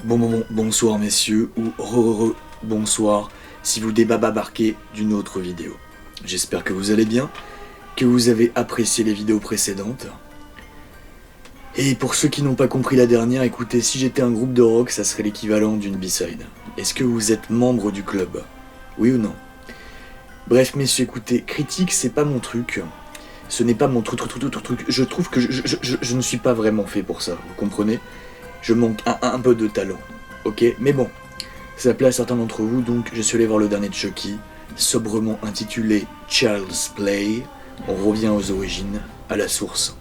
Bonsoir messieurs, ou bonsoir si vous débabarquez d'une autre vidéo. J'espère que vous allez bien, que vous avez apprécié les vidéos précédentes. Et pour ceux qui n'ont pas compris la dernière, écoutez, si j'étais un groupe de rock, ça serait l'équivalent d'une B-side. Est-ce que vous êtes membre du club? Oui ou non? Bref messieurs, écoutez, critique c'est pas mon truc. Ce n'est pas mon truc. Je trouve que je ne suis pas vraiment fait pour ça, vous comprenez? Je manque un peu de talent, ok? Mais bon, ça plaît à certains d'entre vous, donc je suis allé voir le dernier de Chucky, sobrement intitulé Child's Play. On revient aux origines, à la source.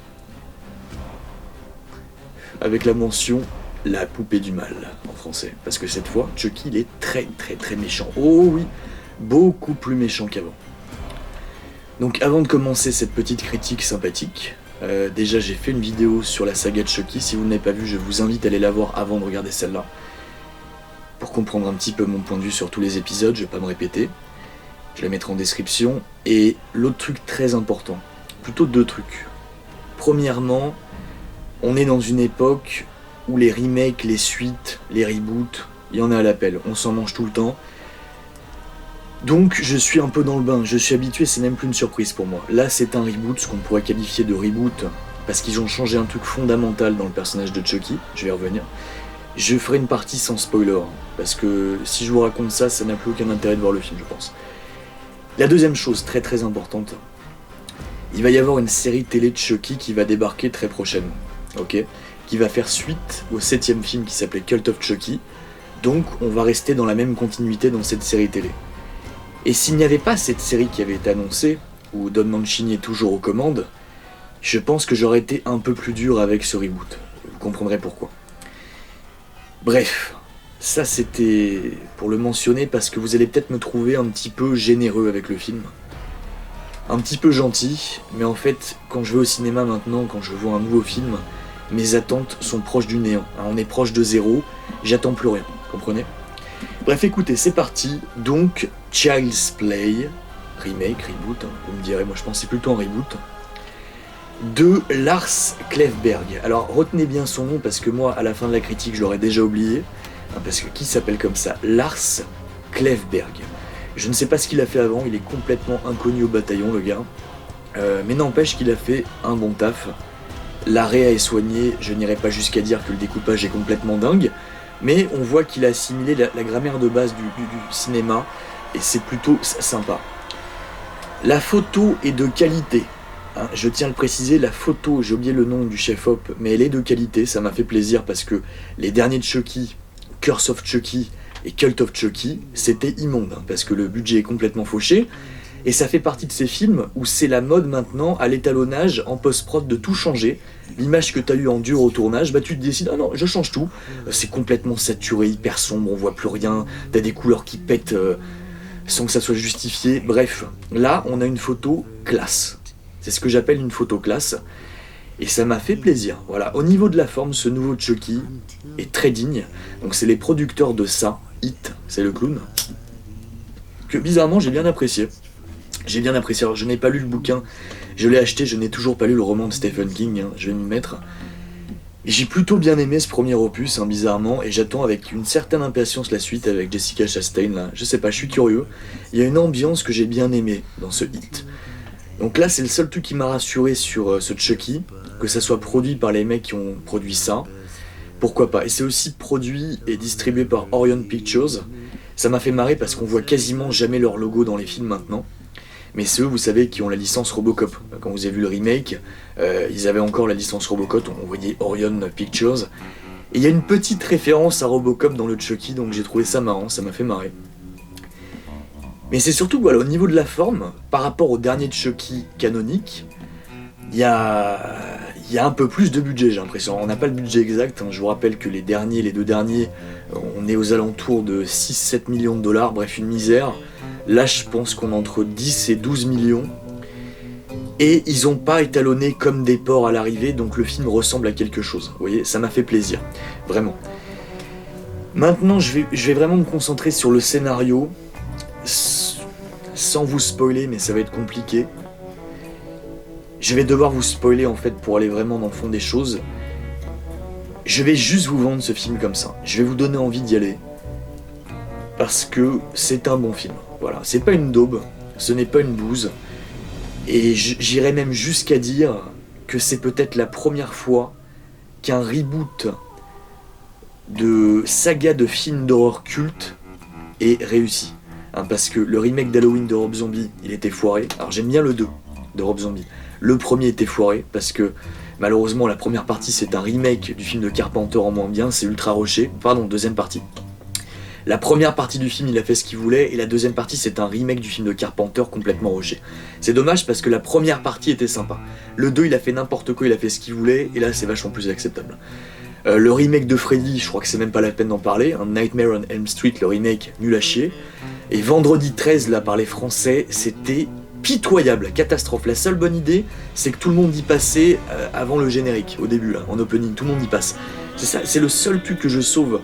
Avec la mention la poupée du mal en français. Parce que cette fois, Chucky il est très méchant. Oh oui, beaucoup plus méchant qu'avant. Donc avant de commencer cette petite critique sympathique, déjà j'ai fait une vidéo sur la saga de Chucky. Si vous ne l'avez pas vue, je vous invite à aller la voir avant de regarder celle-là. Pour comprendre un petit peu mon point de vue sur tous les épisodes, je vais pas me répéter. Je la mettrai en description. Et l'autre truc très important, plutôt deux trucs. Premièrement, on est dans une époque où les remakes, les suites, les reboots, il y en a à l'appel, on s'en mange tout le temps. Donc je suis un peu dans le bain, je suis habitué, c'est même plus une surprise pour moi. Là c'est un reboot, ce qu'on pourrait qualifier de reboot, parce qu'ils ont changé un truc fondamental dans le personnage de Chucky, je vais y revenir. Je ferai une partie sans spoiler, parce que si je vous raconte ça, ça n'a plus aucun intérêt de voir le film, je pense. La deuxième chose, très importante, il va y avoir une série télé de Chucky qui va débarquer très prochainement, ok, qui va faire suite au 7ème film qui s'appelait Cult of Chucky, donc on va rester dans la même continuité dans cette série télé. Et s'il n'y avait pas cette série qui avait été annoncée, où Don Mancini est toujours aux commandes, je pense que j'aurais été un peu plus dur avec ce reboot. Vous comprendrez pourquoi. Bref, ça c'était pour le mentionner parce que vous allez peut-être me trouver un petit peu généreux avec le film. Un petit peu gentil, mais en fait, quand je vais au cinéma maintenant, quand je vois un nouveau film, mes attentes sont proches du néant. On est proche de zéro, j'attends plus rien, comprenez ? Bref, écoutez, c'est parti. Donc, Child's Play, remake, reboot, vous me direz, moi je pensais plutôt en reboot, de Lars Klevberg. Alors, retenez bien son nom, parce que moi, à la fin de la critique, je l'aurais déjà oublié, parce que qui s'appelle comme ça? Lars Klevberg. Je ne sais pas ce qu'il a fait avant, il est complètement inconnu au bataillon, le gars, mais n'empêche qu'il a fait un bon taf. La réa est soignée, je n'irai pas jusqu'à dire que le découpage est complètement dingue, mais on voit qu'il a assimilé la grammaire de base du cinéma, et c'est plutôt sympa. La photo est de qualité, hein, je tiens à le préciser, la photo, j'ai oublié le nom du chef-op, mais elle est de qualité, ça m'a fait plaisir parce que les derniers de Chucky, Curse of Chucky et Cult of Chucky, c'était immonde, hein, parce que le budget est complètement fauché, et ça fait partie de ces films où c'est la mode maintenant, à l'étalonnage, en post-prod, de tout changer. L'image que t'as eue en dur au tournage, bah tu te décides, ah non, je change tout. C'est complètement saturé, hyper sombre, on voit plus rien, t'as des couleurs qui pètent sans que ça soit justifié. Bref, là, on a une photo classe. C'est ce que j'appelle une photo classe. Et ça m'a fait plaisir. Voilà, au niveau de la forme, ce nouveau Chucky est très digne. Donc c'est les producteurs de ça, It, c'est le clown, que bizarrement j'ai bien apprécié. J'ai bien apprécié, alors je n'ai pas lu le bouquin, je l'ai acheté, je n'ai toujours pas lu le roman de Stephen King, hein, je vais m'y mettre. Et j'ai plutôt bien aimé ce premier opus, hein, bizarrement, et j'attends avec une certaine impatience la suite avec Jessica Chastain, là. Je sais pas, je suis curieux. Il y a une ambiance que j'ai bien aimée dans ce Hit. Donc là, c'est le seul truc qui m'a rassuré sur ce Chucky, que ça soit produit par les mecs qui ont produit ça, pourquoi pas. Et c'est aussi produit et distribué par Orion Pictures. Ça m'a fait marrer parce qu'on voit quasiment jamais leur logo dans les films maintenant. Mais c'est eux, vous savez, qui ont la licence Robocop. Quand vous avez vu le remake, ils avaient encore la licence Robocop, on voyait Orion Pictures. Et il y a une petite référence à Robocop dans le Chucky, donc j'ai trouvé ça marrant, ça m'a fait marrer. Mais c'est surtout, voilà, au niveau de la forme, par rapport au dernier Chucky canonique, il y a un peu plus de budget, j'ai l'impression. On n'a pas le budget exact, hein. Je vous rappelle que les deux derniers, on est aux alentours de 6-7 millions de dollars, bref, une misère. Là, je pense qu'on est entre 10 et 12 millions. Et ils n'ont pas étalonné comme des porcs à l'arrivée, donc le film ressemble à quelque chose. Vous voyez, ça m'a fait plaisir. Vraiment. Maintenant, je vais vraiment me concentrer sur le scénario. Sans vous spoiler, mais ça va être compliqué. Je vais devoir vous spoiler, en fait, pour aller vraiment dans le fond des choses. Je vais juste vous vendre ce film comme ça. Je vais vous donner envie d'y aller. Parce que c'est un bon film. Voilà, c'est pas une daube, ce n'est pas une bouse. Et j'irais même jusqu'à dire que c'est peut-être la première fois qu'un reboot de saga de films d'horreur culte est réussi. Parce que le remake d'Halloween de Rob Zombie, il était foiré. Alors j'aime bien le 2 de Rob Zombie. Le premier était foiré parce que malheureusement la première partie c'est un remake du film de Carpenter en moins bien, c'est ultra rushé. Pardon, deuxième partie. La première partie du film, il a fait ce qu'il voulait, et la deuxième partie, c'est un remake du film de Carpenter complètement rushé. C'est dommage parce que la première partie était sympa. Le 2, il a fait n'importe quoi, il a fait ce qu'il voulait, et là, c'est vachement plus acceptable. Le remake de Freddy, je crois que c'est même pas la peine d'en parler. Un Nightmare on Elm Street, le remake, nul à chier. Et Vendredi 13, là, par les Français, c'était pitoyable, catastrophe. La seule bonne idée, c'est que tout le monde y passait avant le générique, au début, là, en opening, tout le monde y passe. C'est ça, c'est le seul truc que je sauve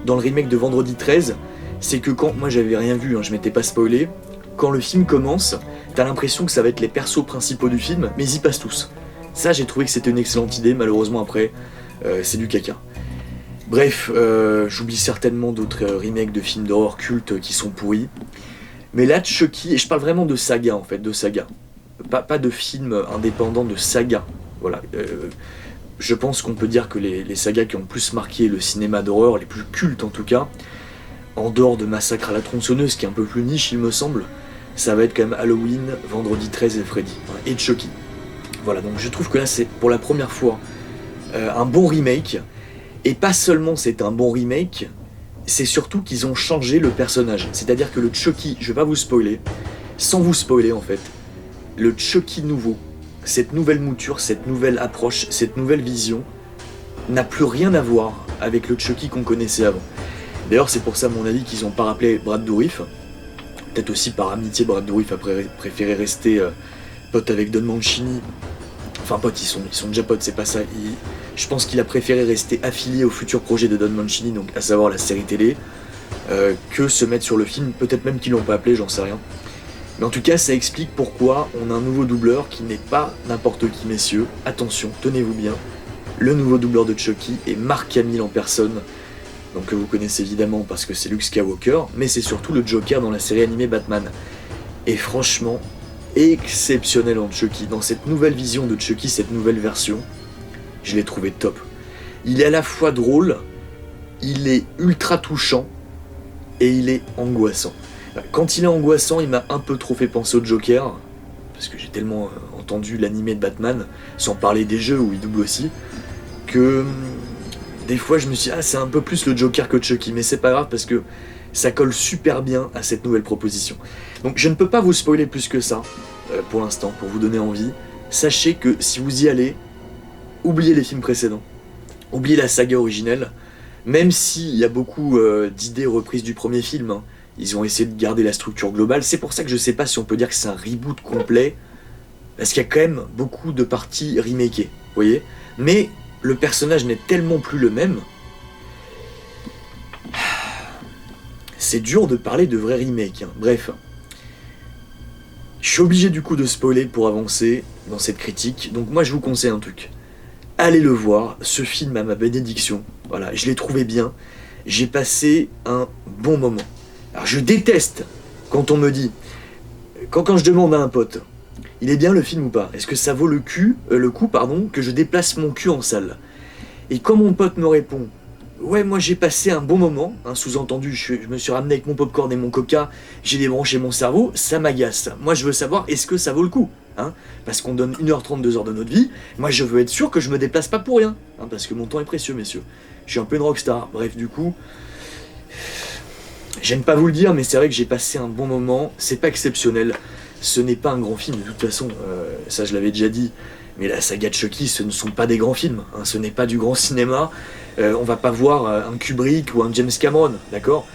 dans le remake de Vendredi 13, c'est que quand, moi j'avais rien vu, je m'étais pas spoilé, quand le film commence, t'as l'impression que ça va être les persos principaux du film, mais ils y passent tous. Ça, j'ai trouvé que c'était une excellente idée, malheureusement après, c'est du caca. Bref, j'oublie certainement d'autres remakes de films d'horreur cultes qui sont pourris. Mais là, Chucky, et je parle vraiment de saga en fait, de saga. Pas de films indépendants, de saga. Voilà. Je pense qu'on peut dire que les sagas qui ont le plus marqué le cinéma d'horreur, les plus cultes en tout cas, en dehors de Massacre à la tronçonneuse, qui est un peu plus niche il me semble, ça va être quand même Halloween, Vendredi 13 et Freddy, et Chucky. Voilà, donc je trouve que là c'est pour la première fois un bon remake, et pas seulement c'est un bon remake, c'est surtout qu'ils ont changé le personnage. C'est-à-dire que le Chucky, je vais pas vous spoiler, sans vous spoiler en fait, le Chucky nouveau, cette nouvelle mouture, cette nouvelle approche, cette nouvelle vision n'a plus rien à voir avec le Chucky qu'on connaissait avant. D'ailleurs, c'est pour ça, à mon avis, qu'ils n'ont pas rappelé Brad Dourif. Peut-être aussi par amitié, Brad Dourif a préféré rester pote avec Don Mancini. Enfin, pote, ils sont déjà potes, c'est pas ça. Je pense qu'il a préféré rester affilié au futur projet de Don Mancini, donc à savoir la série télé, que se mettre sur le film. Peut-être même qu'ils l'ont pas appelé, j'en sais rien. Mais en tout cas, ça explique pourquoi on a un nouveau doubleur qui n'est pas n'importe qui, messieurs. Attention, tenez-vous bien. Le nouveau doubleur de Chucky est Mark Hamill en personne, donc que vous connaissez évidemment parce que c'est Luke Skywalker, mais c'est surtout le Joker dans la série animée Batman. Et franchement, exceptionnel en Chucky. Dans cette nouvelle vision de Chucky, cette nouvelle version, je l'ai trouvé top. Il est à la fois drôle, il est ultra touchant, et il est angoissant. Quand il est angoissant, il m'a un peu trop fait penser au Joker, parce que j'ai tellement entendu l'animé de Batman, sans parler des jeux où il double aussi, que des fois je me suis dit, c'est un peu plus le Joker que Chucky, mais c'est pas grave parce que ça colle super bien à cette nouvelle proposition. Donc je ne peux pas vous spoiler plus que ça, pour l'instant, pour vous donner envie. Sachez que si vous y allez, oubliez les films précédents, oubliez la saga originelle, même s'il y a beaucoup d'idées reprises du premier film, ils ont essayé de garder la structure globale. C'est pour ça que je sais pas si on peut dire que c'est un reboot complet, parce qu'il y a quand même beaucoup de parties remakées, vous voyez. Mais le personnage n'est tellement plus le même. C'est dur de parler de vrais remakes. Bref. Je suis obligé du coup de spoiler pour avancer dans cette critique. Donc moi je vous conseille un truc. Allez le voir, ce film a ma bénédiction. Voilà, je l'ai trouvé bien. J'ai passé un bon moment. Alors je déteste quand on me dit, quand je demande à un pote, il est bien le film ou pas? Est-ce que ça vaut le coup, que je déplace mon cul en salle? Et quand mon pote me répond, ouais, moi j'ai passé un bon moment, sous-entendu, je me suis ramené avec mon popcorn et mon coca, j'ai débranché mon cerveau, ça m'agace. Moi je veux savoir, est-ce que ça vaut le coup? Parce qu'on donne 1h30, 2 heures de notre vie, moi je veux être sûr que je me déplace pas pour rien, parce que mon temps est précieux, messieurs. Je suis un peu une rockstar. Bref, du coup, j'aime pas vous le dire, mais c'est vrai que j'ai passé un bon moment, c'est pas exceptionnel. Ce n'est pas un grand film, de toute façon, ça je l'avais déjà dit, mais la saga de Chucky, ce ne sont pas des grands films, ce n'est pas du grand cinéma, on va pas voir un Kubrick ou un James Cameron, d'accord?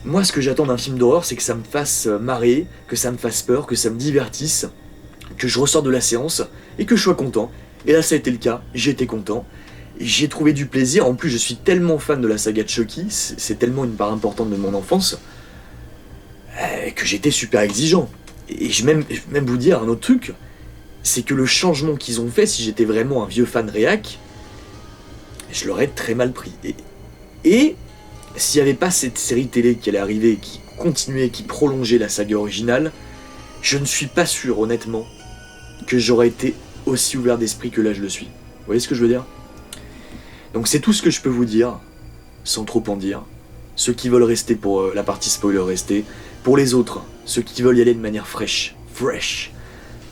Moi, ce que j'attends d'un film d'horreur, c'est que ça me fasse marrer, que ça me fasse peur, que ça me divertisse, que je ressors de la séance, et que je sois content. Et là, ça a été le cas, j'ai été content, j'ai trouvé du plaisir, en plus je suis tellement fan de la saga de Chucky, c'est tellement une part importante de mon enfance, que j'étais super exigeant. Et je vais même vous dire un autre truc, c'est que le changement qu'ils ont fait, si j'étais vraiment un vieux fan réac, je l'aurais très mal pris. Et s'il n'y avait pas cette série télé qui allait arriver, qui continuait, qui prolongeait la saga originale, je ne suis pas sûr, honnêtement, que j'aurais été aussi ouvert d'esprit que là je le suis. Vous voyez ce que je veux dire? Donc c'est tout ce que je peux vous dire, sans trop en dire. Ceux qui veulent rester pour la partie spoiler, restez. Pour les autres, ceux qui veulent y aller de manière fresh,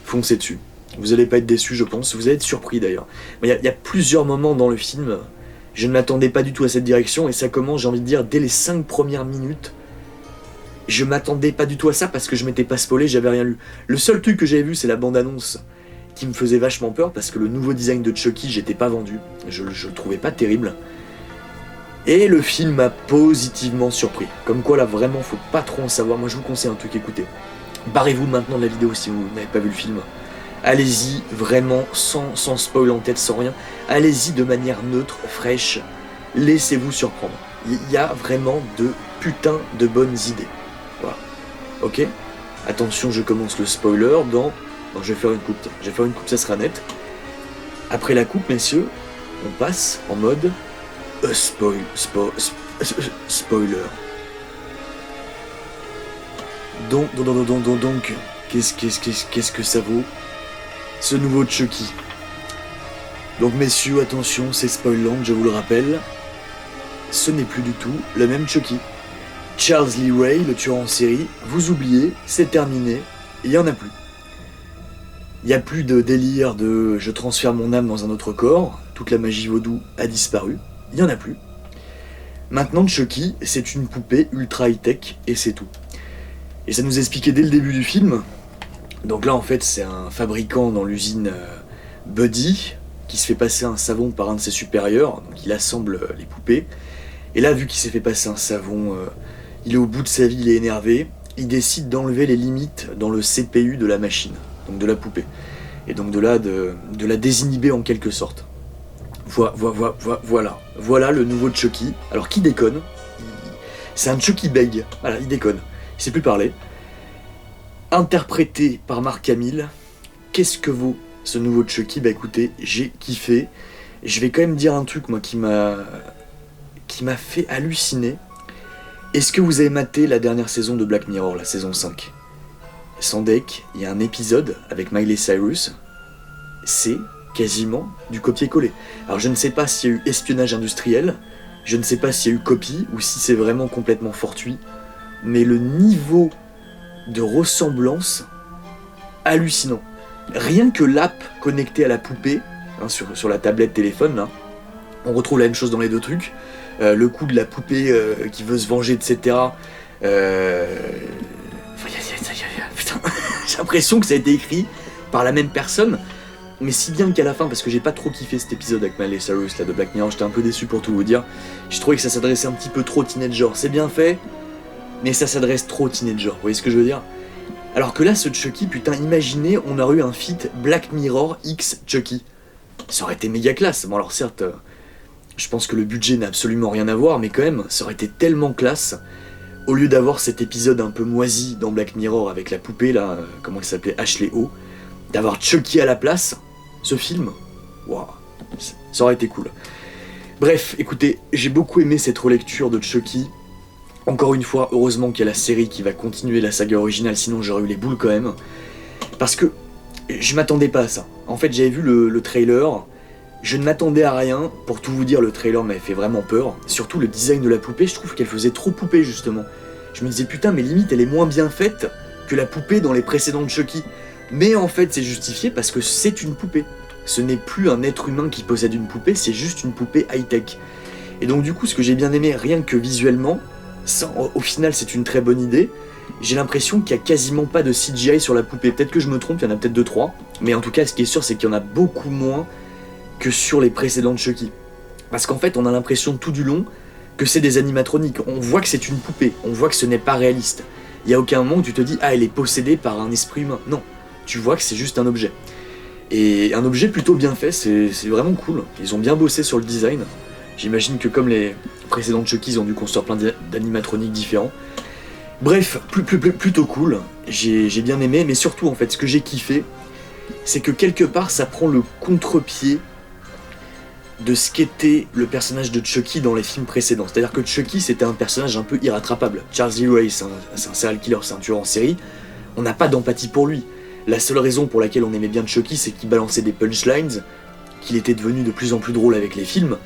foncez dessus. Vous allez pas être déçus, je pense. Vous allez être surpris d'ailleurs. Il y a plusieurs moments dans le film, je ne m'attendais pas du tout à cette direction, et ça commence, j'ai envie de dire, dès les 5 premières minutes. Je m'attendais pas du tout à ça parce que je m'étais pas spoilé, j'avais rien lu. Le seul truc que j'avais vu, c'est la bande-annonce qui me faisait vachement peur parce que le nouveau design de Chucky, j'étais pas vendu. Je le trouvais pas terrible. Et le film m'a positivement surpris. Comme quoi, là, vraiment, faut pas trop en savoir. Moi, je vous conseille un truc, écoutez. Barrez-vous maintenant de la vidéo si vous n'avez pas vu le film. Allez-y, vraiment, sans spoil en tête, sans rien. Allez-y de manière neutre, fraîche. Laissez-vous surprendre. Il y a vraiment de putain de bonnes idées. Voilà. Ok ? Attention, je commence le spoiler dans... Non, je vais faire une coupe. Je vais faire une coupe, ça sera net. Après la coupe, messieurs, on passe en mode... spoiler. Donc, qu'est-ce que ça vaut, ce nouveau Chucky? Donc, messieurs, attention, c'est spoilant, je vous le rappelle. Ce n'est plus du tout le même Chucky. Charles Lee Ray, le tueur en série, vous oubliez, c'est terminé, il n'y en a plus. Il n'y a plus de délire de « je transfère mon âme dans un autre corps », toute la magie vaudou a disparu, il n'y en a plus. Maintenant, Chucky, c'est une poupée ultra high-tech, et c'est tout. Et ça nous expliquait dès le début du film. Donc là, en fait, c'est un fabricant dans l'usine Buddy, qui se fait passer un savon par un de ses supérieurs, donc il assemble les poupées. Et là, vu qu'il s'est fait passer un savon, il est au bout de sa vie, il est énervé, il décide d'enlever les limites dans le CPU de la machine, donc de la poupée. Et donc de la désinhiber en quelque sorte. Voilà le nouveau Chucky. Alors qui déconne? C'est un Chucky bègue, voilà, il déconne, il sait plus parler. Interprété par Mark Hamill. Qu'est-ce que vaut ce nouveau Chucky? Bah écoutez, j'ai kiffé. Je vais quand même dire un truc moi qui m'a fait halluciner. Est-ce que vous avez maté la dernière saison de Black Mirror, la saison 5? Sans deck, il y a un épisode avec Miley Cyrus. C'est quasiment du copier-coller. Alors je ne sais pas s'il y a eu espionnage industriel, je ne sais pas s'il y a eu copie, ou si c'est vraiment complètement fortuit, mais le niveau de ressemblance, hallucinant. Rien que l'app connectée à la poupée, hein, sur la tablette téléphone, là, on retrouve la même chose dans les deux trucs. Le coup de la poupée qui veut se venger, etc. Putain, j'ai l'impression que ça a été écrit par la même personne, mais si bien qu'à la fin, parce que j'ai pas trop kiffé cet épisode avec Miley Cyrus là, de Black Mirror, j'étais un peu déçu pour tout vous dire. J'ai trouvé que ça s'adressait un petit peu trop teenager. C'est bien fait, mais ça s'adresse trop teenager. Vous voyez ce que je veux dire? Alors que là, ce Chucky, putain, imaginez, on aurait eu un feat Black Mirror X Chucky. Ça aurait été méga classe. Bon alors certes, je pense que le budget n'a absolument rien à voir, mais quand même, ça aurait été tellement classe. Au lieu d'avoir cet épisode un peu moisi dans Black Mirror avec la poupée, là, comment elle s'appelait, Ashley O, d'avoir Chucky à la place, ce film, waouh, ça aurait été cool. Bref, écoutez, j'ai beaucoup aimé cette relecture de Chucky. Encore une fois, heureusement qu'il y a la série qui va continuer la saga originale, sinon j'aurais eu les boules quand même. Parce que je m'attendais pas à ça. En fait, j'avais vu le trailer, je ne m'attendais à rien. Pour tout vous dire, le trailer m'avait fait vraiment peur. Surtout le design de la poupée, je trouve qu'elle faisait trop poupée justement. Je me disais putain, mais limite elle est moins bien faite que la poupée dans les précédentes Chucky. Mais en fait, c'est justifié parce que c'est une poupée. Ce n'est plus un être humain qui possède une poupée, c'est juste une poupée high-tech. Et donc du coup, ce que j'ai bien aimé, rien que visuellement, au final c'est une très bonne idée, j'ai l'impression qu'il n'y a quasiment pas de CGI sur la poupée. Peut-être que je me trompe, il y en a peut-être 2-3, mais en tout cas, ce qui est sûr, c'est qu'il y en a beaucoup moins que sur les précédentes Chucky. Parce qu'en fait, on a l'impression tout du long que c'est des animatroniques. On voit que c'est une poupée, on voit que ce n'est pas réaliste. Il n'y a aucun moment où tu te dis « Ah, elle est possédée par un esprit humain ». Non. Tu vois que c'est juste un objet. Et un objet plutôt bien fait, c'est vraiment cool. Ils ont bien bossé sur le design. J'imagine que comme les précédentes Chucky, ils ont dû construire plein d'animatroniques différents. Bref, plutôt cool. J'ai bien aimé, mais surtout en fait, ce que j'ai kiffé, c'est que quelque part, ça prend le contre-pied de ce qu'était le personnage de Chucky dans les films précédents. C'est-à-dire que Chucky, c'était un personnage un peu irrattrapable. Charles Lee Ray, c'est un serial killer, c'est un tueur en série. On n'a pas d'empathie pour lui. La seule raison pour laquelle on aimait bien Chucky, c'est qu'il balançait des punchlines, qu'il était devenu de plus en plus drôle avec les films,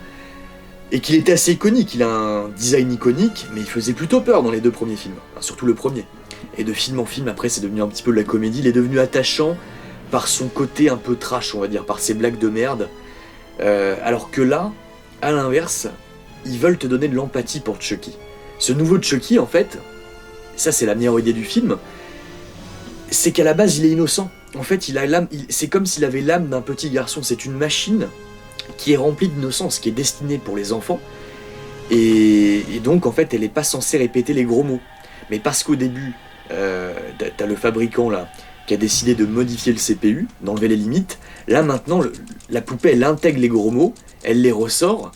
et qu'il était assez iconique. Il a un design iconique, mais il faisait plutôt peur dans les 2 premiers films, enfin, surtout le premier. Et de film en film, après, c'est devenu un petit peu de la comédie. Il est devenu attachant par son côté un peu trash, on va dire, par ses blagues de merde. Alors que là, à l'inverse, ils veulent te donner de l'empathie pour Chucky. Ce nouveau Chucky, en fait, ça c'est la meilleure idée du film, c'est qu'à la base il est innocent. En fait, c'est comme s'il avait l'âme d'un petit garçon. C'est une machine qui est remplie d'innocence, qui est destinée pour les enfants. Et donc, en fait, elle n'est pas censée répéter les gros mots. Mais parce qu'au début, t'as le fabricant là qui a décidé de modifier le CPU, d'enlever les limites. Là maintenant, la poupée, elle intègre les gros mots, elle les ressort,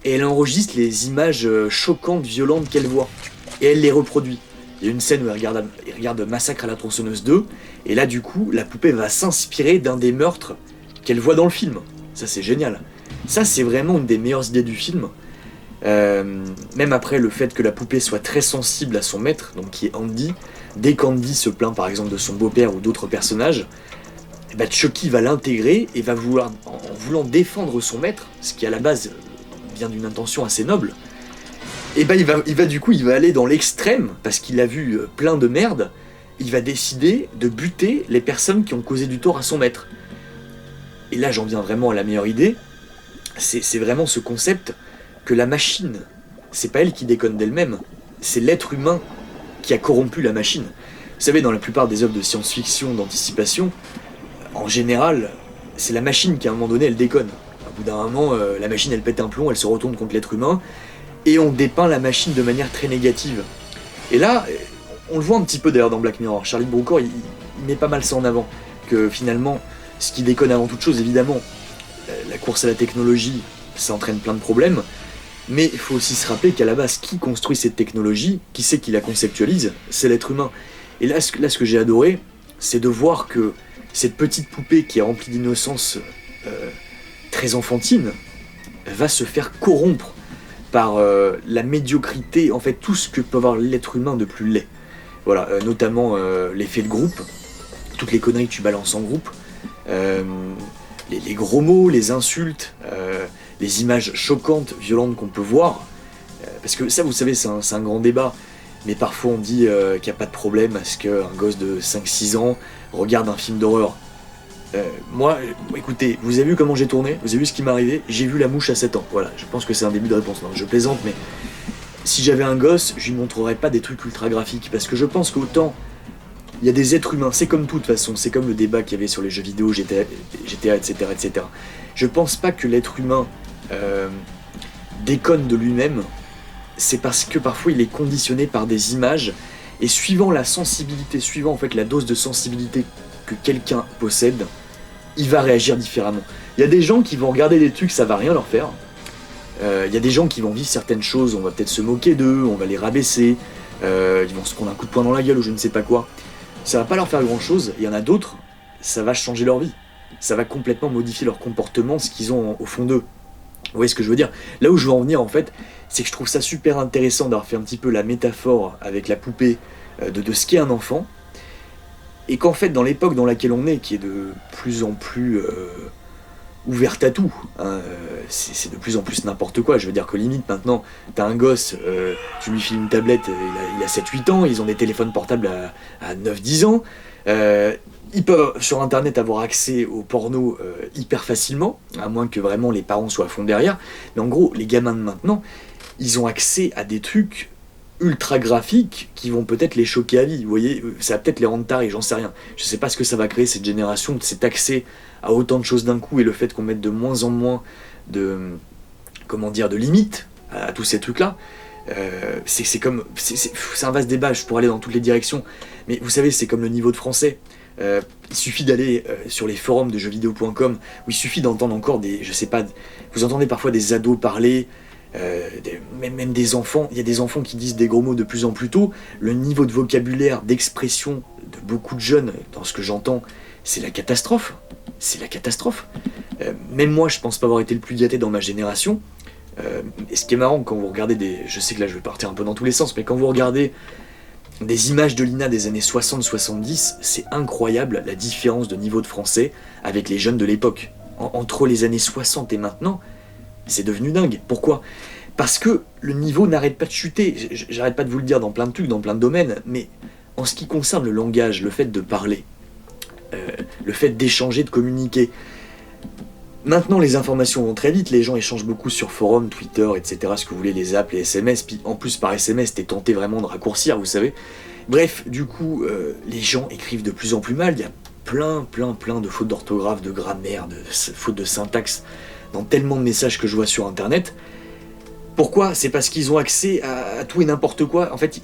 et elle enregistre les images choquantes, violentes qu'elle voit. Et elle les reproduit. Il y a une scène où elle regarde Massacre à la tronçonneuse 2, et là du coup, la poupée va s'inspirer d'un des meurtres qu'elle voit dans le film. Ça c'est génial. Ça c'est vraiment une des meilleures idées du film. Même après le fait que la poupée soit très sensible à son maître, donc qui est Andy, dès qu'Andy se plaint par exemple de son beau-père ou d'autres personnages, bah Chucky va l'intégrer et va vouloir, en voulant défendre son maître, ce qui à la base vient d'une intention assez noble, et bah il va aller dans l'extrême, parce qu'il a vu plein de merde, il va décider de buter les personnes qui ont causé du tort à son maître. Et là j'en viens vraiment à la meilleure idée, c'est vraiment ce concept que la machine, c'est pas elle qui déconne d'elle-même, c'est l'être humain qui a corrompu la machine. Vous savez, dans la plupart des œuvres de science-fiction, d'anticipation, en général, c'est la machine qui à un moment donné elle déconne. Au bout d'un moment, la machine elle pète un plomb, elle se retourne contre l'être humain, et on dépeint la machine de manière très négative. Et là, on le voit un petit peu d'ailleurs dans Black Mirror, Charlie Brooker il met pas mal ça en avant, que finalement, ce qui déconne avant toute chose, évidemment, la course à la technologie, ça entraîne plein de problèmes, mais il faut aussi se rappeler qu'à la base, qui construit cette technologie, qui c'est qui la conceptualise, c'est l'être humain. Et là, ce que j'ai adoré, c'est de voir que cette petite poupée qui est remplie d'innocence très enfantine, va se faire corrompre par la médiocrité, en fait tout ce que peut avoir l'être humain de plus laid. Voilà, notamment l'effet de groupe, toutes les conneries que tu balances en groupe, les gros mots, les insultes, les images choquantes, violentes qu'on peut voir, parce que ça vous savez c'est un grand débat, mais parfois on dit qu'il n'y a pas de problème à ce qu'un gosse de 5-6 ans regarde un film d'horreur. Moi, écoutez, vous avez vu comment j'ai tourné, vous avez vu ce qui m'est arrivé, j'ai vu La Mouche à 7 ans, voilà, je pense que c'est un début de réponse, non, je plaisante, mais si j'avais un gosse, je lui montrerais pas des trucs ultra graphiques, parce que je pense qu'autant, il y a des êtres humains, c'est comme tout de toute façon, c'est comme le débat qu'il y avait sur les jeux vidéo, GTA, etc., etc. Je pense pas que l'être humain déconne de lui-même, c'est parce que parfois il est conditionné par des images, et suivant la sensibilité, suivant en fait la dose de sensibilité que quelqu'un possède, il va réagir différemment. Il y a des gens qui vont regarder des trucs, ça va rien leur faire. Il y a des gens qui vont vivre certaines choses, on va peut-être se moquer d'eux, on va les rabaisser, ils vont se prendre un coup de poing dans la gueule ou je ne sais pas quoi. Ça va pas leur faire grand chose, il y en a d'autres, ça va changer leur vie. Ça va complètement modifier leur comportement, ce qu'ils ont au fond d'eux. Vous voyez ce que je veux dire? Là où je veux en venir en fait, c'est que je trouve ça super intéressant d'avoir fait un petit peu la métaphore avec la poupée de ce qu'est un enfant, et qu'en fait dans l'époque dans laquelle on est, qui est de plus en plus ouverte à tout, hein, c'est de plus en plus n'importe quoi, je veux dire que limite maintenant, t'as un gosse, tu lui files une tablette, il a 7-8 ans, ils ont des téléphones portables à 9-10 ans, ils peuvent sur internet avoir accès au porno hyper facilement, à moins que vraiment les parents soient à fond derrière, mais en gros, les gamins de maintenant, ils ont accès à des trucs ultra graphiques qui vont peut-être les choquer à vie, vous voyez, ça va peut-être les rendre tarés, j'en sais rien. Je sais pas ce que ça va créer cette génération, cet accès à autant de choses d'un coup et le fait qu'on mette de moins en moins de limites à tous ces trucs-là. C'est un vaste débat, je pourrais aller dans toutes les directions, mais vous savez, c'est comme le niveau de français. Il suffit d'aller sur les forums de jeuxvideo.com où il suffit d'entendre encore vous entendez parfois des ados parler, même des enfants, il y a des enfants qui disent des gros mots de plus en plus tôt, le niveau de vocabulaire, d'expression de beaucoup de jeunes, dans ce que j'entends, c'est la catastrophe. Même moi, je pense pas avoir été le plus gâté dans ma génération. Et ce qui est marrant quand vous regardez je sais que là je vais partir un peu dans tous les sens, mais quand vous regardez des images de l'INA des années 60-70, c'est incroyable la différence de niveau de français avec les jeunes de l'époque. Entre les années 60 et maintenant, c'est devenu dingue. Pourquoi ? Parce que le niveau n'arrête pas de chuter. J'arrête pas de vous le dire dans plein de trucs, dans plein de domaines, mais en ce qui concerne le langage, le fait de parler, le fait d'échanger, de communiquer, maintenant les informations vont très vite, les gens échangent beaucoup sur forums, Twitter, etc., ce que vous voulez, les apps, les SMS, puis en plus par SMS, t'es tenté vraiment de raccourcir, vous savez. Bref, du coup, les gens écrivent de plus en plus mal, il y a plein de fautes d'orthographe, de grammaire, de fautes de syntaxe, dans tellement de messages que je vois sur Internet. Pourquoi ? C'est parce qu'ils ont accès à tout et n'importe quoi. En fait,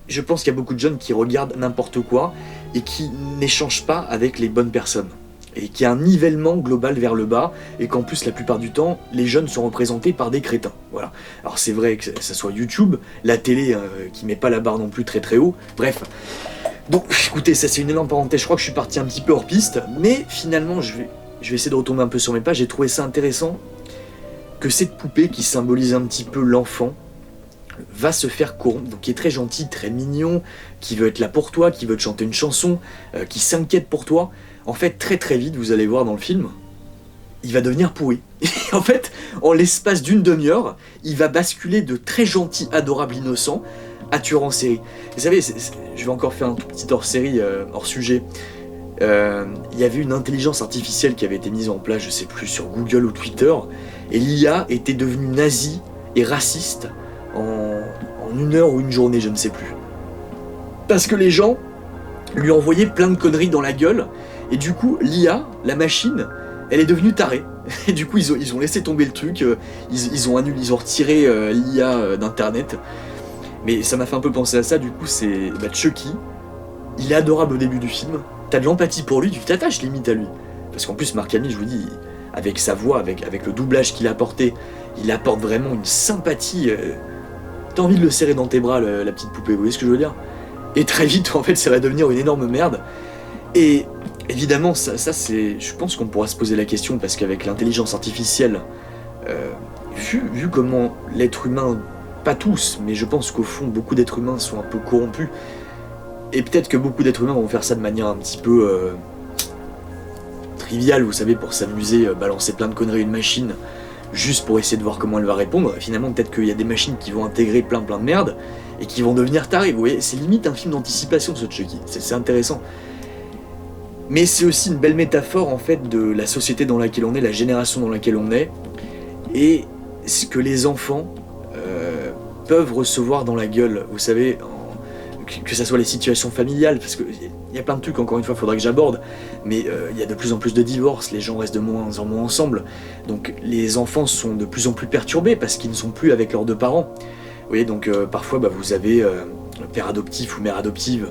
je pense qu'il y a beaucoup de jeunes qui regardent n'importe quoi et qui n'échangent pas avec les bonnes personnes. Et qu'il y a un nivellement global vers le bas, et qu'en plus, la plupart du temps, les jeunes sont représentés par des crétins. Voilà. Alors c'est vrai que ça soit YouTube, la télé qui met pas la barre non plus très très haut, bref. Donc écoutez, ça c'est une énorme parenthèse, je crois que je suis parti un petit peu hors piste, mais finalement, je vais essayer de retomber un peu sur mes pas, j'ai trouvé ça intéressant que cette poupée qui symbolise un petit peu l'enfant va se faire corrompre, donc qui est très gentil, très mignon, qui veut être là pour toi, qui veut te chanter une chanson, qui s'inquiète pour toi. En fait, très très vite, vous allez voir dans le film, il va devenir pourri. Et en fait, en l'espace d'une demi-heure, il va basculer de très gentil, adorable, innocent à tueur en série. Vous savez, je vais encore faire un tout petit hors-série, hors sujet. Il y avait une intelligence artificielle qui avait été mise en place, je sais plus, sur Google ou Twitter, et l'IA était devenue nazie et raciste en une heure ou une journée, je ne sais plus. Parce que les gens lui envoyaient plein de conneries dans la gueule, et du coup, l'IA, la machine, elle est devenue tarée. Et du coup, ils ont laissé tomber le truc, ils ont retiré l'IA d'internet. Mais ça m'a fait un peu penser à ça, du coup, c'est Chucky. Il est adorable au début du film, t'as de l'empathie pour lui, tu t'attaches limite à lui. Parce qu'en plus, Marc Hamill, je vous dis, avec sa voix, avec le doublage qu'il a apporté, il apporte vraiment une sympathie. T'as envie de le serrer dans tes bras, la petite poupée, vous voyez ce que je veux dire ? Et très vite, en fait, ça va devenir une énorme merde. Et évidemment, ça c'est... Je pense qu'on pourra se poser la question, parce qu'avec l'intelligence artificielle, vu comment l'être humain, pas tous, mais je pense qu'au fond, beaucoup d'êtres humains sont un peu corrompus, et peut-être que beaucoup d'êtres humains vont faire ça de manière un petit peu triviale, vous savez, pour s'amuser, balancer plein de conneries à une machine, juste pour essayer de voir comment elle va répondre. Finalement, peut-être qu'il y a des machines qui vont intégrer plein de merde, et qui vont devenir tarées, vous voyez. C'est limite un film d'anticipation, ce Chucky, c'est intéressant. Mais c'est aussi une belle métaphore, en fait, de la société dans laquelle on est, la génération dans laquelle on est, et ce que les enfants peuvent recevoir dans la gueule, vous savez, que ça soit les situations familiales, parce qu'il y a plein de trucs, encore une fois, il faudrait que j'aborde, mais il y a de plus en plus de divorces, les gens restent de moins en moins ensemble, donc les enfants sont de plus en plus perturbés, parce qu'ils ne sont plus avec leurs deux parents. Vous voyez, donc parfois, vous avez père adoptif ou mère adoptive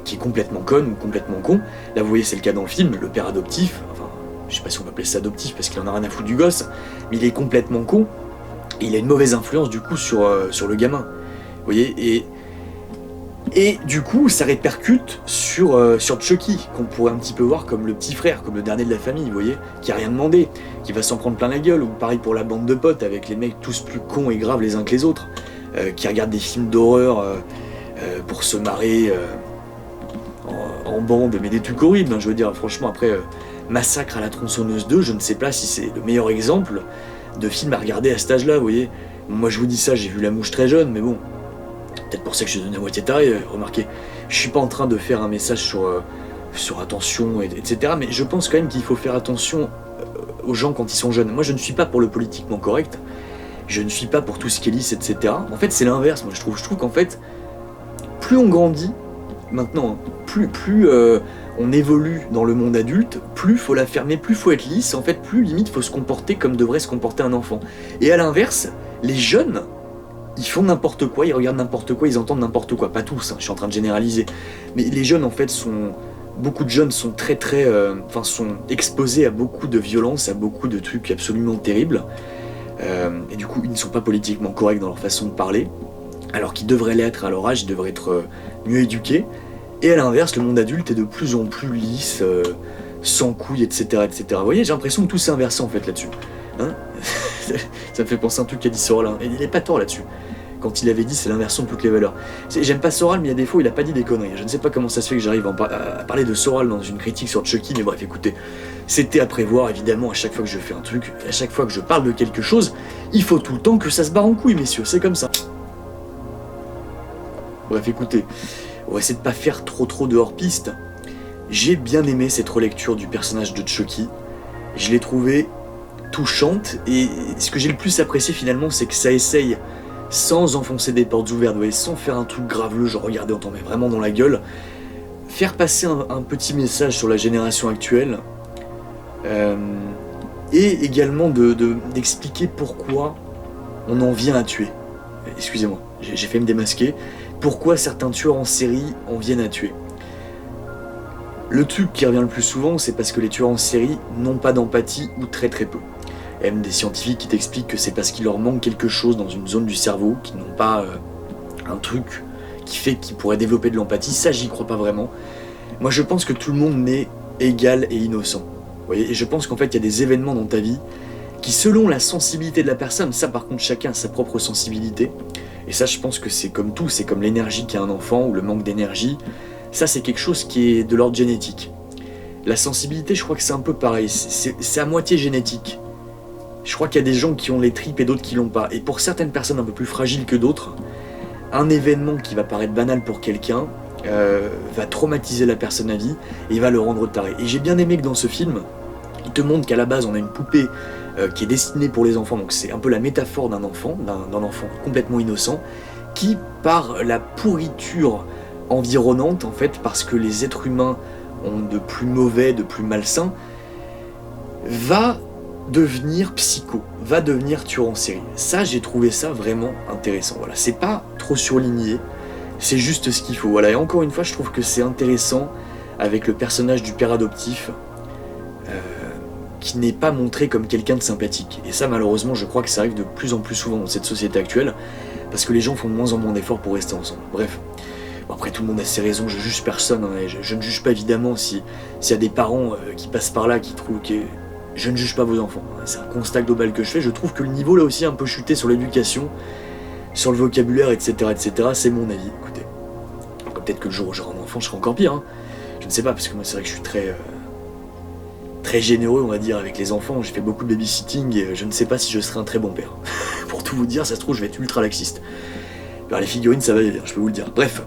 qui est complètement conne ou complètement con. Là, vous voyez, c'est le cas dans le film, le père adoptif, enfin, je sais pas si on peut appeler ça adoptif, parce qu'il en a rien à foutre du gosse, mais il est complètement con, et il a une mauvaise influence, du coup, sur le gamin. Vous voyez, et du coup, ça répercute sur Chucky, qu'on pourrait un petit peu voir comme le petit frère, comme le dernier de la famille, vous voyez, qui a rien demandé, qui va s'en prendre plein la gueule, ou pareil pour la bande de potes, avec les mecs tous plus cons et graves les uns que les autres, qui regardent des films d'horreur pour se marrer en bande, mais des trucs horribles, hein, je veux dire, franchement, après, Massacre à la tronçonneuse 2, je ne sais pas si c'est le meilleur exemple de film à regarder à cet âge-là, vous voyez. Moi, je vous dis ça, j'ai vu La Mouche très jeune, mais bon, peut-être pour ça que je suis devenu à moitié taré, remarquez. Je suis pas en train de faire un message sur attention, etc. Mais je pense quand même qu'il faut faire attention aux gens quand ils sont jeunes. Moi, je ne suis pas pour le politiquement correct. Je ne suis pas pour tout ce qui est lisse, etc. En fait, c'est l'inverse, moi, je trouve. Je trouve qu'en fait, plus on grandit, maintenant, plus on évolue dans le monde adulte, plus faut la fermer, plus faut être lisse. En fait, plus limite faut se comporter comme devrait se comporter un enfant. Et à l'inverse, les jeunes, ils font n'importe quoi, ils regardent n'importe quoi, ils entendent n'importe quoi. Pas tous, hein, je suis en train de généraliser. Mais les jeunes, en fait, beaucoup de jeunes sont sont exposés à beaucoup de violence, à beaucoup de trucs absolument terribles. Et du coup, ils ne sont pas politiquement corrects dans leur façon de parler, alors qu'ils devraient l'être à leur âge, ils devraient être mieux éduqués. Et à l'inverse, le monde adulte est de plus en plus lisse, sans couilles, etc., etc. Vous voyez, j'ai l'impression que tout s'est inversé en fait là-dessus. Hein. Ça me fait penser à un truc qu'a dit Soral, hein. Et il est pas tort là-dessus. Quand il avait dit c'est l'inversion de toutes les valeurs. J'aime pas Soral, mais il y a des fois où il a pas dit des conneries. Je ne sais pas comment ça se fait que j'arrive à parler de Soral dans une critique sur Chucky, mais bref, écoutez, c'était à prévoir, évidemment, à chaque fois que je fais un truc, à chaque fois que je parle de quelque chose, il faut tout le temps que ça se barre en couille, messieurs, c'est comme ça. Bref, écoutez, on va essayer de pas faire trop de hors-piste. J'ai bien aimé cette relecture du personnage de Chucky. Je l'ai trouvée touchante, et ce que j'ai le plus apprécié finalement, c'est que ça essaye, sans enfoncer des portes ouvertes, vous voyez, sans faire un truc graveleux, genre regardez, on t'en met vraiment dans la gueule, faire passer un petit message sur la génération actuelle, et également d'expliquer pourquoi on en vient à tuer. Excusez-moi, j'ai fait me démasquer. Pourquoi certains tueurs en série en viennent à tuer. Le truc qui revient le plus souvent, c'est parce que les tueurs en série n'ont pas d'empathie ou très peu. Il y a même des scientifiques qui t'expliquent que c'est parce qu'il leur manque quelque chose dans une zone du cerveau, qu'ils n'ont pas un truc qui fait qu'ils pourraient développer de l'empathie. Ça, j'y crois pas vraiment. Moi, je pense que tout le monde naît égal et innocent. Vous voyez, et je pense qu'en fait, il y a des événements dans ta vie qui, selon la sensibilité de la personne, ça par contre, chacun a sa propre sensibilité. Et ça, je pense que c'est comme tout, c'est comme l'énergie qu'a un enfant ou le manque d'énergie. Ça, c'est quelque chose qui est de l'ordre génétique. La sensibilité, je crois que c'est un peu pareil, c'est à moitié génétique. Je crois qu'il y a des gens qui ont les tripes et d'autres qui l'ont pas. Et pour certaines personnes un peu plus fragiles que d'autres, un événement qui va paraître banal pour quelqu'un va traumatiser la personne à vie et va le rendre taré. Et j'ai bien aimé que dans ce film, il te montre qu'à la base on a une poupée qui est destinée pour les enfants, donc c'est un peu la métaphore d'un enfant complètement innocent, qui par la pourriture environnante en fait, parce que les êtres humains ont de plus mauvais, de plus malsains, va devenir psycho, va devenir tueur en série. Ça, j'ai trouvé ça vraiment intéressant. Voilà, c'est pas trop surligné, c'est juste ce qu'il faut. Voilà, et encore une fois, je trouve que c'est intéressant avec le personnage du père adoptif, qui n'est pas montré comme quelqu'un de sympathique. Et ça, malheureusement, je crois que ça arrive de plus en plus souvent dans cette société actuelle, parce que les gens font de moins en moins d'efforts pour rester ensemble. Bref. Bon, après, tout le monde a ses raisons, je juge personne, hein, et je ne juge pas évidemment s'il y a des parents qui passent par là, qui trouvent que... Je ne juge pas vos enfants, c'est un constat global que je fais. Je trouve que le niveau là aussi a un peu chuté sur l'éducation, sur le vocabulaire, etc. etc. C'est mon avis, écoutez. Peut-être que le jour où j'aurai un enfant, je serai encore pire. Hein. Je ne sais pas, parce que moi c'est vrai que je suis très généreux, on va dire, avec les enfants. J'ai fait beaucoup de babysitting et je ne sais pas si je serai un très bon père. Pour tout vous dire, ça se trouve, je vais être ultra laxiste. Alors, les figurines, ça va bien, je peux vous le dire. Bref,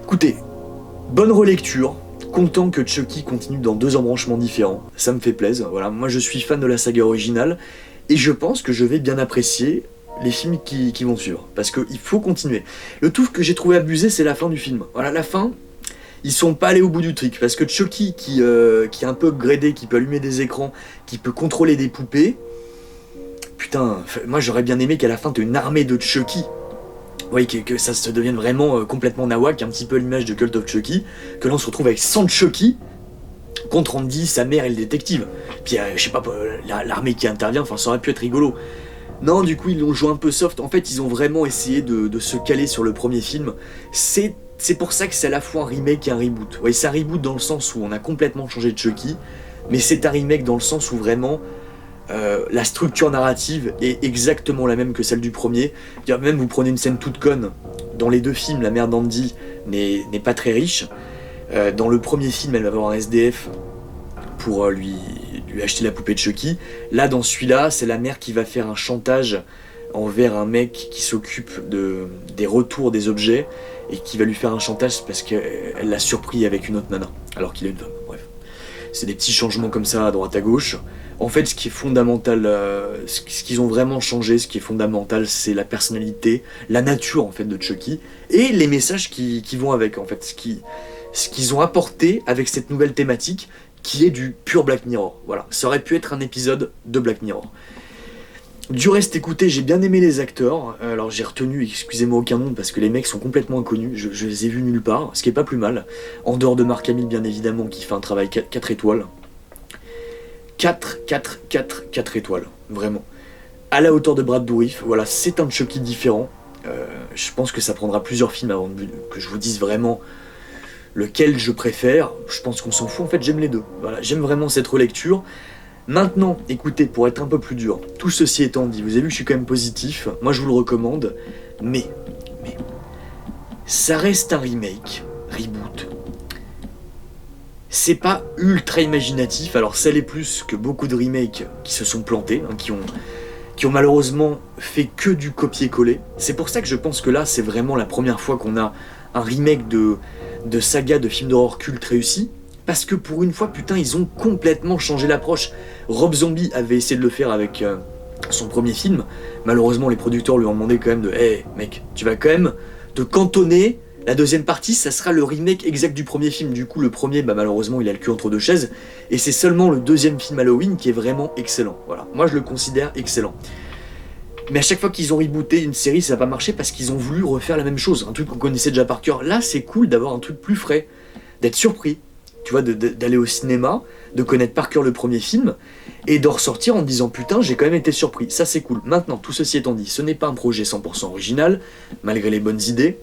écoutez, bonne relecture. Content que Chucky continue dans 2 embranchements différents, ça me fait plaisir. Voilà, moi je suis fan de la saga originale et je pense que je vais bien apprécier les films qui vont suivre, parce qu'il faut continuer. Le tout que j'ai trouvé abusé, c'est la fin du film. Voilà, la fin, ils sont pas allés au bout du truc, parce que Chucky qui est un peu upgradé, qui peut allumer des écrans, qui peut contrôler des poupées, putain, moi j'aurais bien aimé qu'à la fin t'aies une armée de Chucky. Oui, que ça se devienne vraiment complètement nawak, un petit peu l'image de Cult of Chucky, que l'on se retrouve avec 100 Chucky contre Andy, sa mère et le détective. Puis je sais pas, l'armée qui intervient, enfin ça aurait pu être rigolo. Non, du coup ils l'ont joué un peu soft, en fait ils ont vraiment essayé de se caler sur le premier film. C'est pour ça que c'est à la fois un remake et un reboot. Oui, c'est un reboot dans le sens où on a complètement changé de Chucky, mais c'est un remake dans le sens où vraiment... la structure narrative est exactement la même que celle du premier. Même vous prenez une scène toute conne, dans les 2 films, la mère d'Andy n'est pas très riche. Dans le premier film, elle va avoir un SDF pour lui acheter la poupée de Chucky. Là, dans celui-là, c'est la mère qui va faire un chantage envers un mec qui s'occupe des retours des objets et qui va lui faire un chantage parce qu'elle l'a surpris avec une autre nana, alors qu'il est une femme. Bref. C'est des petits changements comme ça à droite à gauche. En fait, ce qui est fondamental, ce qu'ils ont vraiment changé, ce qui est fondamental, c'est la personnalité, la nature en fait de Chucky et les messages qui vont avec. En fait, ce qu'ils ont apporté avec cette nouvelle thématique, qui est du pur Black Mirror. Voilà, ça aurait pu être un épisode de Black Mirror. Du reste, écoutez, j'ai bien aimé les acteurs. Alors j'ai retenu, excusez-moi aucun nom, parce que les mecs sont complètement inconnus. Je les ai vus nulle part, ce qui est pas plus mal. En dehors de Mark Hamill, bien évidemment, qui fait un travail 4 étoiles. 4 étoiles, vraiment. À la hauteur de Brad Dourif, voilà, c'est un Chucky différent. Je pense que ça prendra plusieurs films avant que je vous dise vraiment lequel je préfère, je pense qu'on s'en fout, en fait j'aime les deux. Voilà, j'aime vraiment cette relecture. Maintenant, écoutez, pour être un peu plus dur, tout ceci étant dit, vous avez vu que je suis quand même positif, moi je vous le recommande, mais, ça reste un remake, reboot. C'est pas ultra imaginatif, alors ça l'est plus que beaucoup de remakes qui se sont plantés, hein, qui ont malheureusement fait que du copier-coller. C'est pour ça que je pense que là, c'est vraiment la première fois qu'on a un remake de saga de films d'horreur culte réussi, parce que pour une fois, putain, ils ont complètement changé l'approche. Rob Zombie avait essayé de le faire avec son premier film. Malheureusement, les producteurs lui ont demandé quand même de « Hey, mec, tu vas quand même te cantonner. La deuxième partie, ça sera le remake exact du premier film. » Du coup, le premier, malheureusement, il a le cul entre deux chaises. Et c'est seulement le deuxième film Halloween qui est vraiment excellent. Voilà, moi je le considère excellent. Mais à chaque fois qu'ils ont rebooté une série, ça n'a pas marché parce qu'ils ont voulu refaire la même chose. Un truc qu'on connaissait déjà par cœur. Là, c'est cool d'avoir un truc plus frais. D'être surpris. Tu vois, d'aller au cinéma, de connaître par cœur le premier film, et d'en ressortir en disant putain, j'ai quand même été surpris. Ça, c'est cool. Maintenant, tout ceci étant dit, ce n'est pas un projet 100% original, malgré les bonnes idées.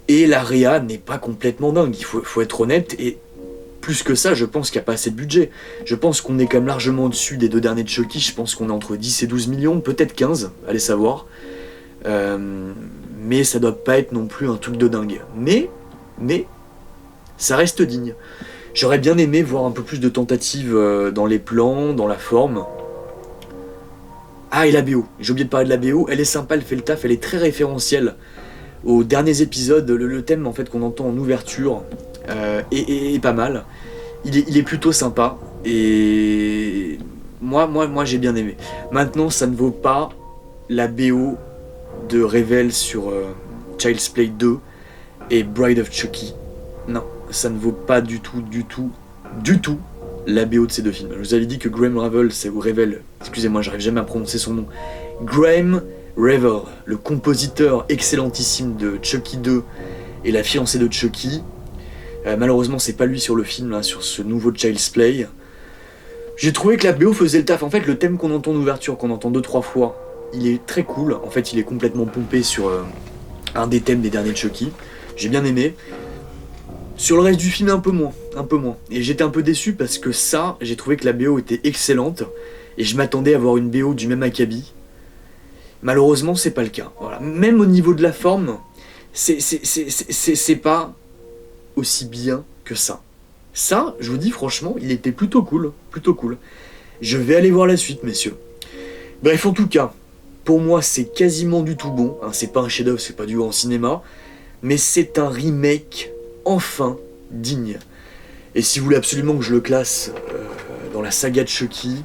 Et la réa n'est pas complètement dingue. Il faut être honnête. Et plus que ça, je pense qu'il n'y a pas assez de budget. Je pense qu'on est quand même largement au-dessus des deux derniers de Chucky. Je pense qu'on est entre 10 et 12 millions, peut-être 15, allez savoir. Mais ça doit pas être non plus un truc de dingue. Mais, ça reste digne. J'aurais bien aimé voir un peu plus de tentatives dans les plans, dans la forme. Ah, et la BO. J'ai oublié de parler de la BO. Elle est sympa, elle fait le taf, elle est très référentielle. Aux derniers épisodes, le thème en fait qu'on entend en ouverture est pas mal. Il est plutôt sympa. Et moi j'ai bien aimé. Maintenant, ça ne vaut pas la BO de Revel sur Child's Play 2 et Bride of Chucky. Non, ça ne vaut pas du tout la BO de ces deux films. Je vous avais dit que Graham Revel, excusez-moi, j'arrive jamais à prononcer son nom. Graham Revel, le compositeur excellentissime de Chucky 2 et la fiancée de Chucky. Malheureusement, c'est pas lui sur le film, là, sur ce nouveau Child's Play. J'ai trouvé que la BO faisait le taf. En fait, le thème qu'on entend en ouverture, qu'on entend 2-3 fois, il est très cool. En fait, il est complètement pompé sur un des thèmes des derniers Chucky. J'ai bien aimé. Sur le reste du film, un peu moins. Et j'étais un peu déçu parce que ça, j'ai trouvé que la BO était excellente. Et je m'attendais à voir une BO du même acabit. Malheureusement, c'est pas le cas. Voilà. Même au niveau de la forme, c'est pas aussi bien que ça. Ça, je vous dis franchement, il était plutôt cool. Je vais aller voir la suite, messieurs. Bref, en tout cas, pour moi, c'est quasiment du tout bon. Hein, c'est pas un chef-d'œuvre, c'est pas du grand cinéma. Mais c'est un remake enfin digne. Et si vous voulez absolument que je le classe dans la saga de Chucky,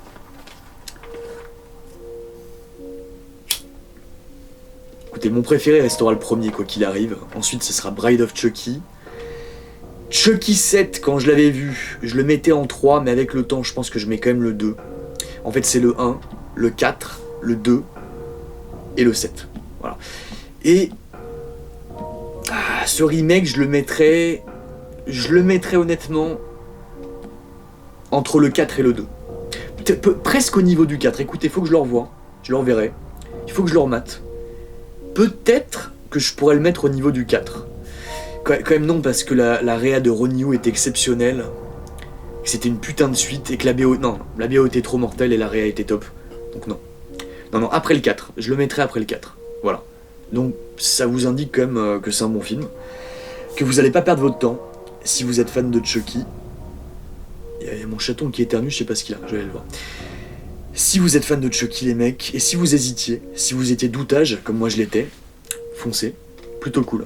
écoutez, mon préféré restera le premier quoi qu'il arrive. Ensuite, ce sera Bride of Chucky. Chucky 7, quand je l'avais vu, je le mettais en 3, mais avec le temps, je pense que je mets quand même le 2. En fait, c'est le 1, le 4, le 2 et le 7. Voilà. Et ce remake, je le mettrais honnêtement entre le 4 et le 2. Presque au niveau du 4. Écoutez, il faut que je le revoie. Je le reverrai. Il faut que je le remate. Peut-être que je pourrais le mettre au niveau du 4. Quand même non, parce que la réa de Ronnie Yu est exceptionnelle. Que c'était une putain de suite et que la BO était trop mortelle et la réa était top. Donc non. Non, après le 4. Je le mettrai après le 4. Voilà. Donc ça vous indique quand même que c'est un bon film. Que vous allez pas perdre votre temps si vous êtes fan de Chucky. Il y a mon chaton qui éternue, je sais pas ce qu'il a, je vais aller le voir. Si vous êtes fan de Chucky les mecs, et si vous hésitiez, si vous étiez doutage, comme moi je l'étais, foncez, plutôt cool.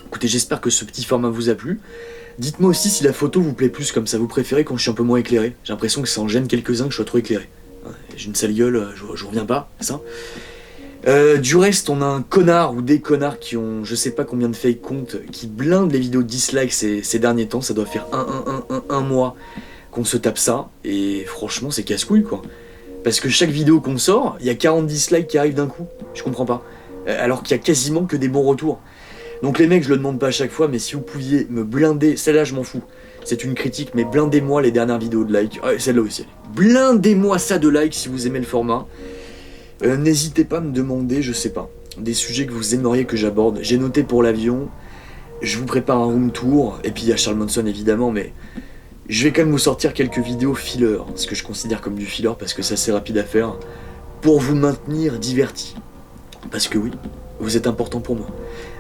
Écoutez, j'espère que ce petit format vous a plu. Dites-moi aussi si la photo vous plaît plus, comme ça vous préférez quand je suis un peu moins éclairé. J'ai l'impression que ça en gêne quelques-uns que je sois trop éclairé. J'ai une sale gueule, je reviens pas, c'est ça. Du reste, on a un connard ou des connards qui ont je sais pas combien de fake comptes qui blindent les vidéos de dislike ces derniers temps. Ça doit faire un mois qu'on se tape ça, et franchement c'est casse-couille quoi. Parce que chaque vidéo qu'on sort, il y a 40 dislikes qui arrivent d'un coup. Je comprends pas. Alors qu'il y a quasiment que des bons retours. Donc les mecs, je le demande pas à chaque fois, mais si vous pouviez me blinder, celle-là je m'en fous. C'est une critique, mais blindez-moi les dernières vidéos de like. Celle-là aussi. Blindez-moi ça de like si vous aimez le format. N'hésitez pas à me demander, je sais pas, des sujets que vous aimeriez que j'aborde. J'ai noté pour l'avion. je vous prépare un room tour, et puis il y a Charles Manson évidemment, mais je vais quand même vous sortir quelques vidéos filler, ce que je considère comme du filler parce que c'est assez rapide à faire, pour vous maintenir divertis. Parce que oui, vous êtes important pour moi.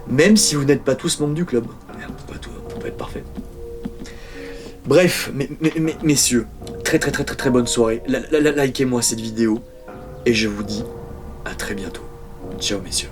Même si vous n'êtes pas tous membres du club. Merde, on peut pas être parfait. Bref, messieurs, très bonne soirée. Likez-moi cette vidéo, et je vous dis à très bientôt. Ciao messieurs.